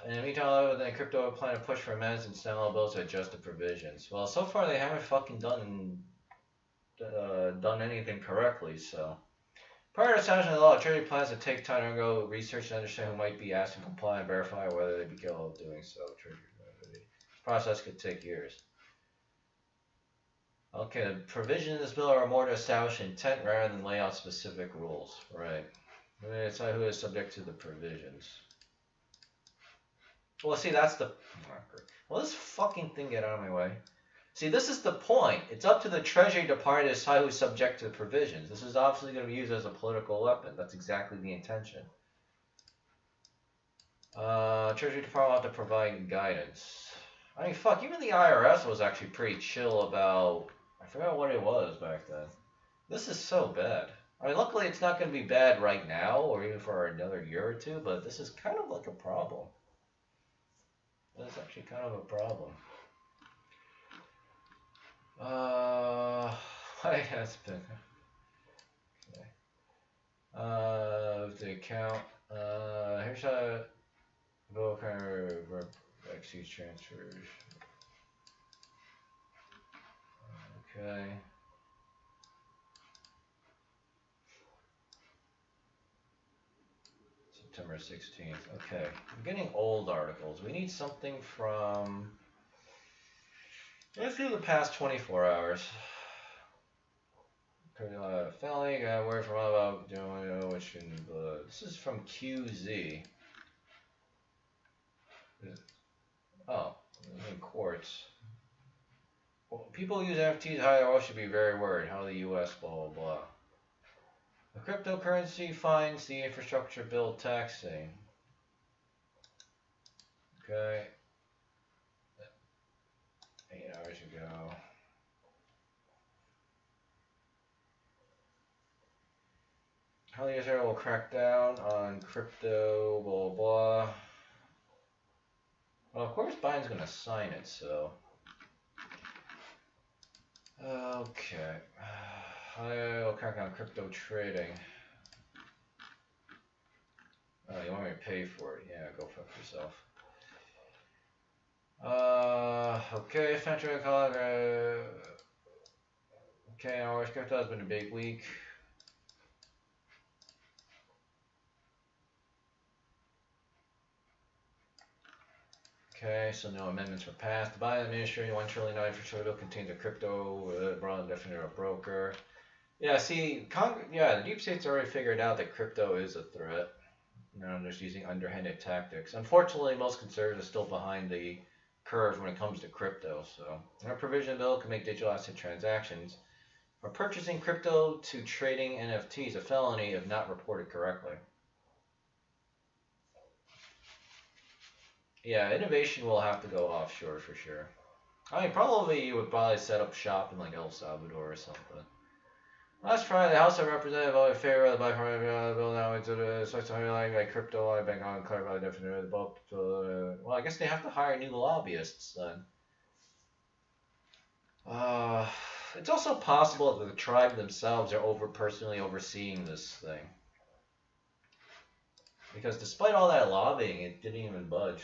In the meantime, the crypto plan to push for amendments and standalone bills to adjust the provisions. Well, so far they haven't fucking done done anything correctly. So, prior to establishing the law, Treasury plans to take time to go research and understand who might be asked to comply and verify whether they be capable of doing so. The process could take years. Okay, the provisions in this bill are more to establish intent rather than lay out specific rules. Right. It's not who is subject to the provisions. Well, see, that's the... Well, this fucking thing get out of my way. See, this is the point. It's up to the Treasury Department to decide who's subject to the provisions. This is obviously going to be used as a political weapon. That's exactly the intention. Treasury Department will have to provide guidance. I mean, fuck, even the IRS was actually pretty chill about... I forgot what it was back then. This is so bad. I mean, luckily it's not going to be bad right now or even for another year or two, but this is kind of like a problem. That's actually kind of a problem. Why has been... Okay. The account... here's how... Bill kind of exchange transfers. Okay. September 16th. Okay. I'm getting old articles. We need something from... Let's do the past 24 hours. Felony, got word from about doing which in the... This is from QZ. Oh, in courts. Well, people who use NFTs high oil should be very worried. How the U.S. blah blah blah. The cryptocurrency finds the infrastructure bill taxing. Okay. 8 hours ago. How the Israel will crack down on crypto, blah blah. Well, of course Biden's gonna sign it, so. Okay. I'll crack on crypto trading. Oh, you want me to pay for it? Yeah, go fuck yourself. Okay, Central Colorado. Okay, our crypto has been a big week. Okay, so no amendments were passed. The Biden administration $1 trillion infrastructure bill contains a crypto, broad definition of broker. Yeah, see, the deep state's already figured out that crypto is a threat. You know, they're just using underhanded tactics. Unfortunately, most conservatives are still behind the curve when it comes to crypto. So, our provision bill can make digital asset transactions from purchasing crypto to trading NFTs a felony if not reported correctly. Yeah, innovation will have to go offshore for sure. I mean, probably you would probably set up shop in like El Salvador or something. Last Friday, the House of Representatives voted in favor of the bipartisan bill now into the something like crypto, I bank on clarify the definition of the vote. Well, I guess they have to hire new lobbyists then. It's also possible that the tribe themselves are personally overseeing this thing. Because despite all that lobbying, it didn't even budge.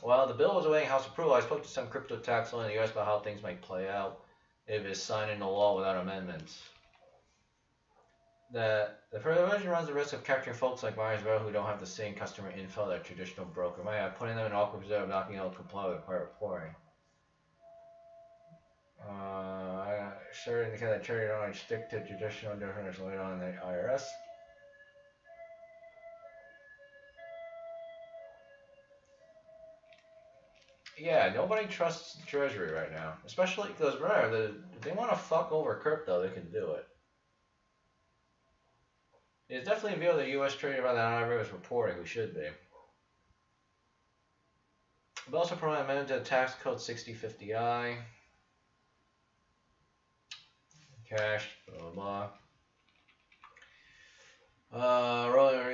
While the bill was awaiting House approval, I spoke to some crypto tax law in the U.S. about how things might play out if it's signed into law without amendments. That the provision runs the risk of capturing folks like buyers who don't have the same customer info that a traditional broker might have, putting them in an awkward position of not being able to comply with required reporting. I sure indicate that Treasury don't like stick to traditional definitions later on in the IRS. Yeah, nobody trusts the Treasury right now. Especially because, remember, if they want to fuck over crypto, they can do it. It's definitely a view of the U.S. Treasury about that not everyone is reporting. We should be. We also provide an amendment to the tax code 6050I. Cash, blah, blah, blah.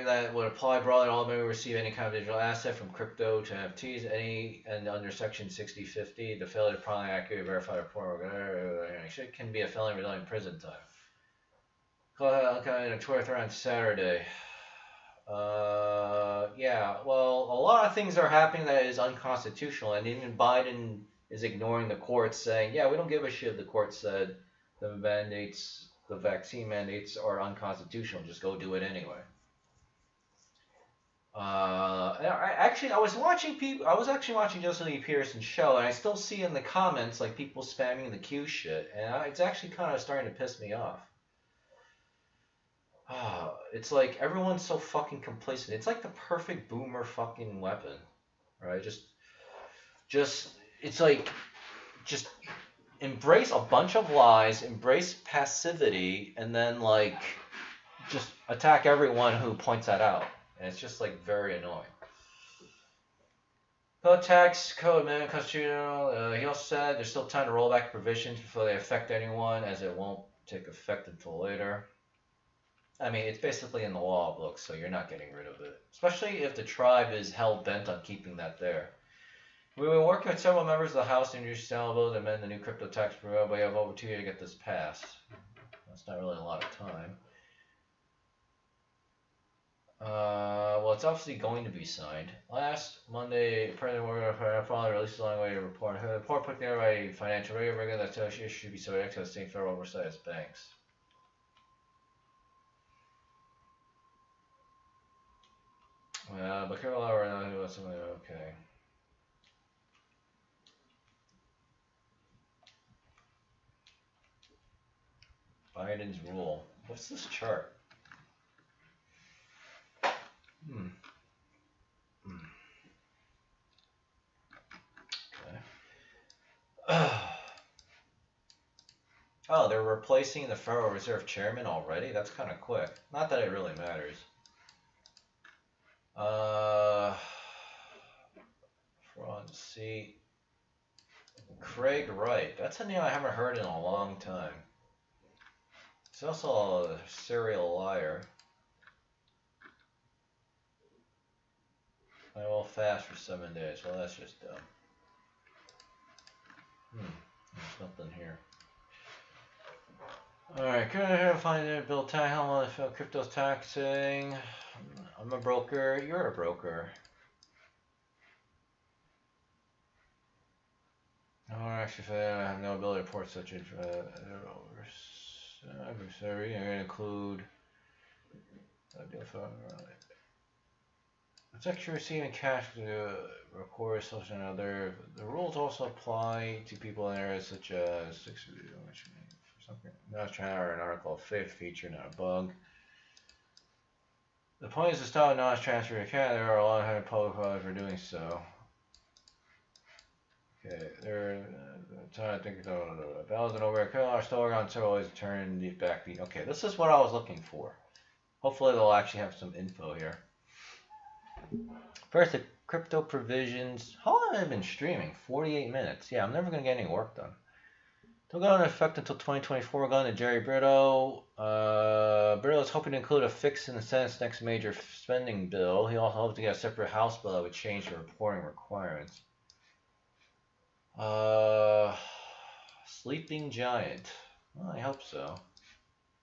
That would apply broadly to all men who receive any kind of digital asset from crypto to NFTs. And under section 6050, the failure to promptly accurately verify the report can be a felony resulting in prison time. In a Twitter thread on Saturday. Yeah, well, a lot of things are happening that is unconstitutional, and even Biden is ignoring the courts, saying, yeah, we don't give a shit if the court said the mandates, the vaccine mandates are unconstitutional. Just go do it anyway. I was watching people. I was actually watching Joseph Lee Peterson's show, and I still see in the comments like people spamming the Q shit, and it's actually kind of starting to piss me off. It's like everyone's so fucking complacent. It's like the perfect boomer fucking weapon, right? It's like, just embrace a bunch of lies, embrace passivity, and then like just attack everyone who points that out. And it's just like very annoying. Code tax code amendment constitutional. He also said there's still time to roll back provisions before they affect anyone, as it won't take effect until later. I mean, it's basically in the law book, so you're not getting rid of it. Especially if the tribe is hell-bent on keeping that there. We've been working with several members of the House to introduce a bill to amend the new crypto tax program, but we have over 2 years to get this passed. That's not really a lot of time. Well, it's obviously going to be signed. Last Monday, President Morgan finally released a long way to report. The report put together by a financial regulator that tells you should be subject to the same federal oversight as banks. But Carol or not, who something okay. Biden's rule. What's this chart? Okay. Oh, they're replacing the Federal Reserve Chairman already? That's kind of quick. Not that it really matters. Front seat. Craig Wright. That's a name I haven't heard in a long time. He's also a serial liar. I will fast for 7 days. Well, that's just dumb. There's nothing here. Alright, can I find a bill tax? How much crypto taxing? I'm a broker. You're a broker. No, actually, I have no ability to report such info. I'm going to include. It's actually receiving cash to record social and other. The rules also apply to people in areas such as not trying to an article of fifth feature, not a bug. The point is to stop knowledge transfer to Canada. There are a lot of public quality for doing so. Okay, they're trying to think of battles and over. Are still on several ways to turn the backbeat. Okay, this is what I was looking for. Hopefully they'll actually have some info here. First, the crypto provisions. How long have I been streaming? 48 minutes. Yeah, I'm never going to get any work done. They'll go into effect until 2024. We're going to Jerry Brito. Brito is hoping to include a fix in the Senate's next major spending bill. He also hopes to get a separate House bill that would change the reporting requirements. Sleeping Giant. Well, I hope so.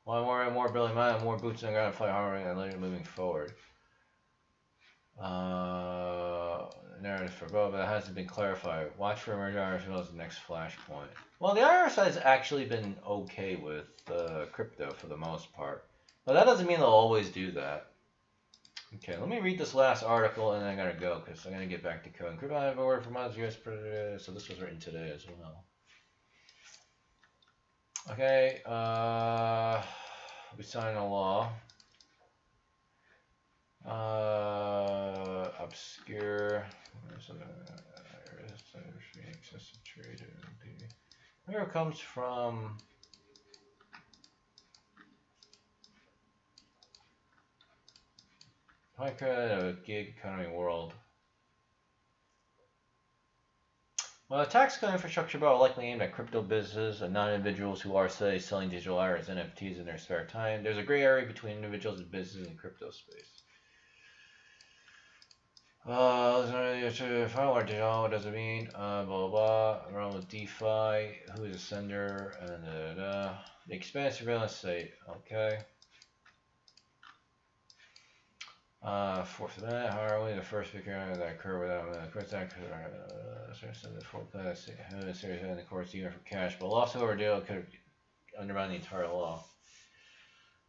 Well, more and more Billy Mine, more boots on the ground to fight harder and later moving forward. Narrative for both, but that hasn't been clarified. Watch for emerging IRS as the next flashpoint. Well, the IRS has actually been okay with crypto for the most part, but that doesn't mean they'll always do that. Okay, let me read this last article and then I gotta go because I gotta get back to code. Crypto, I have a word from us, US President. So this was written today as well. Okay, we signed a law. Obscure. Excessive trade. Where it comes from. High credit of a gig economy world. Well, the tax code infrastructure bill likely aimed at crypto businesses and non-individuals who are, say, selling digital art as NFTs in their spare time. There's a gray area between individuals and businesses in crypto space. What does it mean? Blah blah blah. Around with DeFi, who is a sender, and the expanded surveillance state. Okay. Fourth of that, how are we the first figure that occur without the courts that the series in the courts even for cash, but lost over deal could undermine the entire law.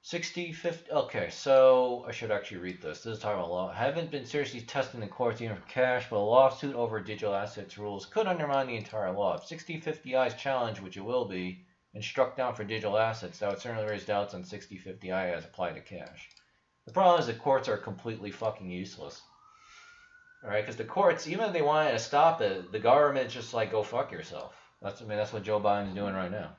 60, 50, okay, so I should actually read this. This is talking about law. Haven't been seriously tested in the courts even for cash, but a lawsuit over digital assets rules could undermine the entire law. If 6050I's challenge, which it will be, and struck down for digital assets, that would certainly raise doubts on 6050I as applied to cash. The problem is the courts are completely fucking useless. Alright, because the courts, even if they wanted to stop it, the government just like, go fuck yourself. That's what Joe Biden's doing right now.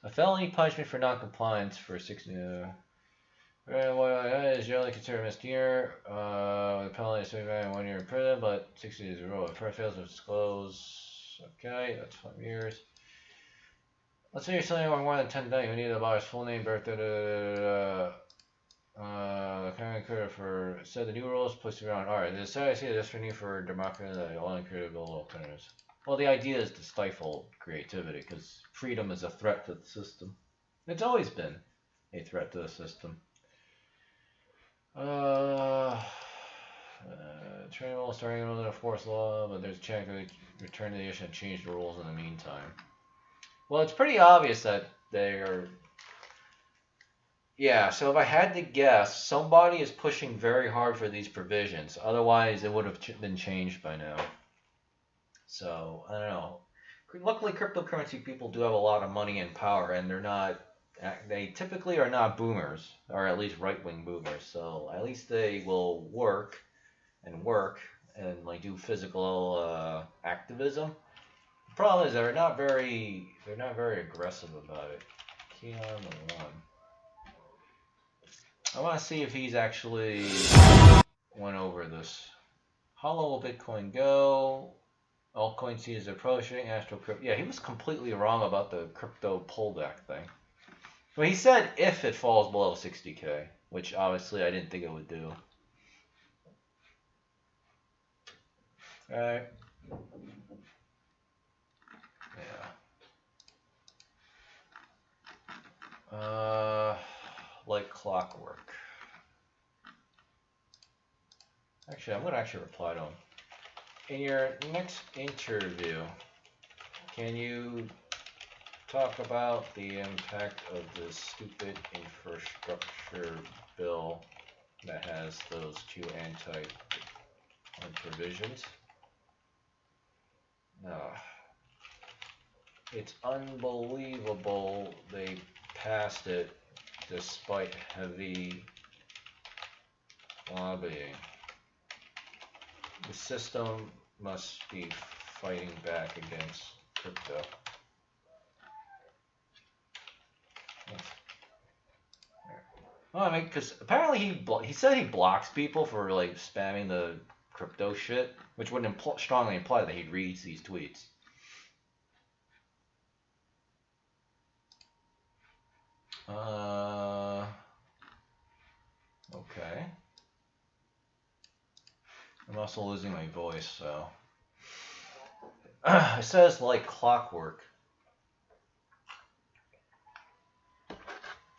A felony punishment for non-compliance for 60. Is generally considered a misdemeanor. The penalty is 1 year in prison, but 60 days rule. If it fails to disclose, okay, that's 5 years. Let's say you're selling more than 10 days. We need the buyer's full name, birthday. The kind of for said the new rules posted around. All right, the society is for need for democracy, all incredible alternatives. Well, the idea is to stifle creativity because freedom is a threat to the system. It's always been a threat to the system. Training will starting under the force law, but there's a chance to return to the issue and change the rules in the meantime. Well, it's pretty obvious that they are. Yeah, so if I had to guess, somebody is pushing very hard for these provisions. Otherwise, it would have been changed by now. So, I don't know. Luckily, cryptocurrency people do have a lot of money and power, and they typically are not boomers, or at least right-wing boomers. So, at least they will work and like do physical activism. The problem is they're not very aggressive about it. Keon 1. I want to see if he's actually went over this. How low will Bitcoin go? Altcoin sees approaching. Astro Crypto. Yeah, he was completely wrong about the crypto pullback thing. But he said if it falls below 60K, which obviously I didn't think it would do. Alright. Yeah. Like clockwork. Actually, I'm going to actually reply to him. In your next interview, can you talk about the impact of this stupid infrastructure bill that has those two provisions? It's unbelievable they passed it despite heavy lobbying. The system must be fighting back against crypto. Well, I mean, because apparently he said he blocks people for like spamming the crypto shit, which would strongly imply that he reads these tweets. Okay. I'm also losing my voice, so. It says like clockwork.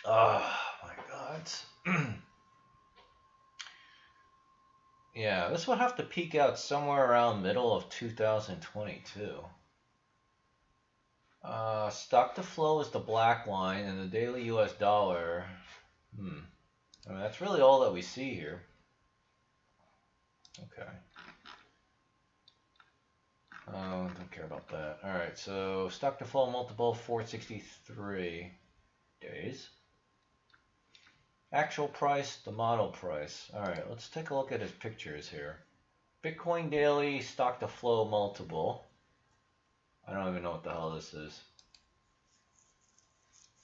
Oh my god. Yeah, this would have to peak out somewhere around middle of 2022. Stock to flow is the black line, and the daily US dollar. I mean, that's really all that we see here. Okay. Don't care about that. Alright, so stock to flow multiple 463 days. Actual price, the model price. Alright, let's take a look at his pictures here. Bitcoin daily stock to flow multiple. I don't even know what the hell this is.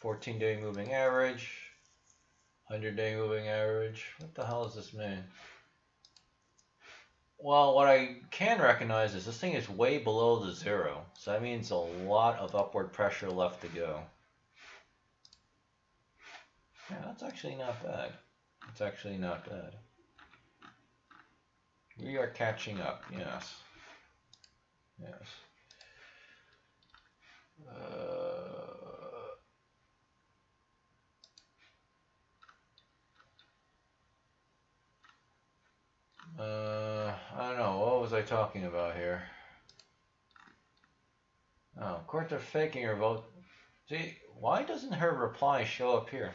14-day moving average. 100-day moving average. What the hell does this mean? Well, what I can recognize is this thing is way below the zero. So that means a lot of upward pressure left to go. Yeah, that's actually not bad. It's actually not bad. We are catching up, yes. Yes. I don't know, what was I talking about here? Oh, courts are faking your vote. See, why doesn't her reply show up here?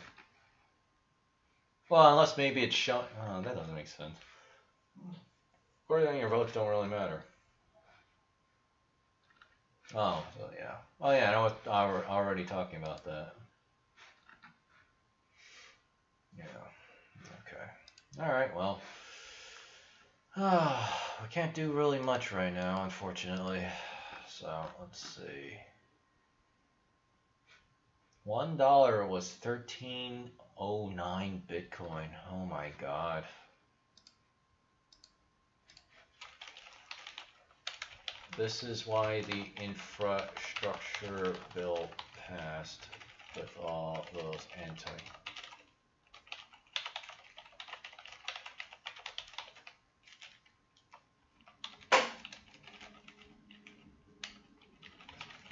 Well, unless maybe it's showing. Oh, that doesn't make sense. Or then your votes don't really matter. Oh, so yeah. Oh yeah, I know what, already talking about that. Yeah. Okay. Alright, well. We can't do really much right now, unfortunately. So, let's see. $1 was 1309 Bitcoin. Oh my god. This is why the infrastructure bill passed with all those anti.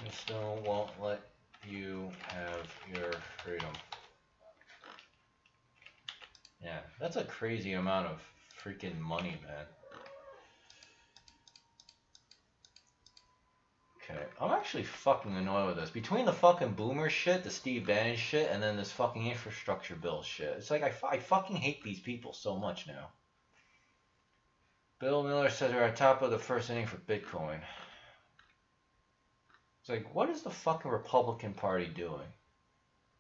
This still won't let you have your freedom. Yeah, that's a crazy amount of freaking money, man. Okay, I'm actually fucking annoyed with this. Between the fucking boomer shit, the Steve Bannon shit, and then this fucking infrastructure bill shit. It's like I fucking hate these people so much now. Bill Miller says we're at top of the first inning for Bitcoin. It's like, what is the fucking Republican Party doing?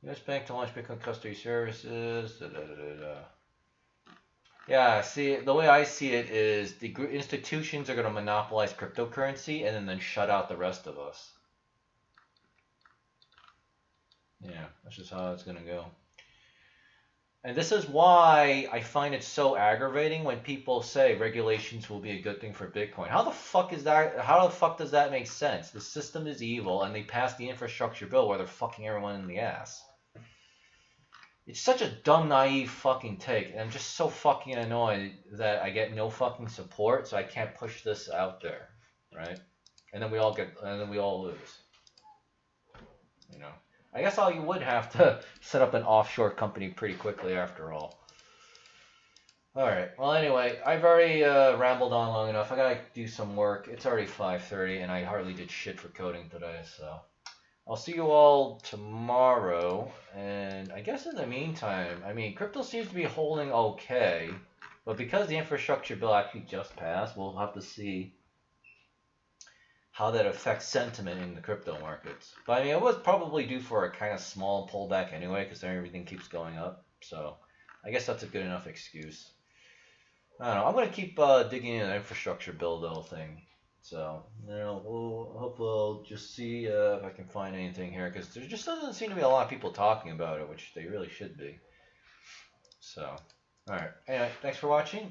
U.S. Bank to launch Bitcoin custody services. Yeah, see, the way I see it is the institutions are going to monopolize cryptocurrency and then shut out the rest of us. Yeah, that's just how it's going to go. And this is why I find it so aggravating when people say regulations will be a good thing for Bitcoin. How the fuck is that? How the fuck does that make sense? The system is evil and they passed the infrastructure bill where they're fucking everyone in the ass. It's such a dumb, naive fucking take, and I'm just so fucking annoyed that I get no fucking support, so I can't push this out there, right? And then we all lose. You know, I guess you would have to set up an offshore company pretty quickly after all. All right. Well, anyway, I've already rambled on long enough. I gotta do some work. It's already 5:30, and I hardly did shit for coding today, so. I'll see you all tomorrow, and I guess in the meantime, I mean, crypto seems to be holding okay, but because the infrastructure bill actually just passed, we'll have to see how that affects sentiment in the crypto markets. But I mean, it was probably due for a kind of small pullback anyway, because everything keeps going up, so I guess that's a good enough excuse. I don't know, I'm going to keep digging into the infrastructure bill though thing. So, you know, we'll just see if I can find anything here, because there just doesn't seem to be a lot of people talking about it, which they really should be. So, alright. Anyway, thanks for watching.